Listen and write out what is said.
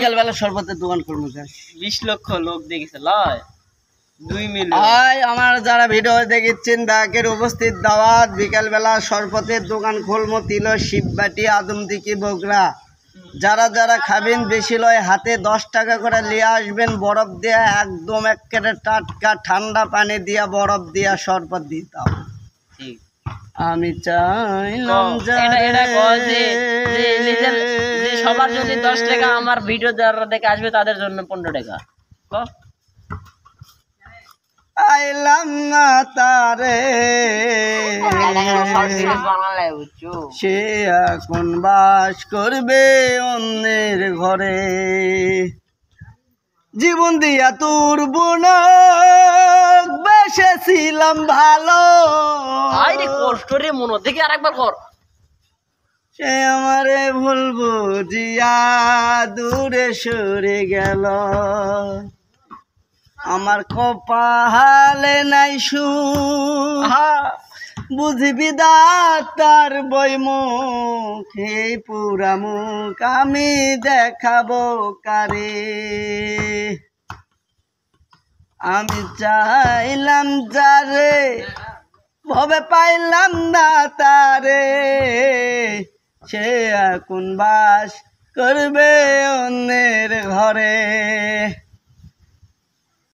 বিকেল বেলা শরবতের দোকান করবো 20 লক্ষ লোক দেখেছে লয় 2 মিলিয়ন। আমার যারা ভিডিও দেখেছেন ব্যাকের উপস্থিত দাওয়াত বিকেল বেলা শরবতের দোকান খুলবো তিল শিববাটি আদমদিকি বগরা। যারা যারা খাবেন বেশি লয় হাতে 10 টাকা করে নিয়ে আসবেন, বরফ দেয়া একদম একেবারে টাটকা ঠান্ডা পানি দিয়া বরফ দিয়া শরবত দিতাম। ঠিক আমি চাইলাম সবার যদি 10 টাকা আমার ভিডিও যারা দেখে আসবে তাদের জন্য 15 টাকা আইলাম না তারে সে এখন বাস করবে অন্যের ঘরে। জীবন দিয়া তোর বোন বেসেছিলাম ভালো, কষ্ট রে মনে দেখি আরেকবার কর। সে আমারে ভুল বুঝিয়া দূরে সরে গেল, আমার কপালে নাই সুখ বুঝবি দাতার বই মুখ, এই পুরা মুখ আমি দেখাবো কারে। আমি চাইলাম যারে ভবে পাইলাম না তারে, সে এখন বাস করবে অন্যের ঘরে।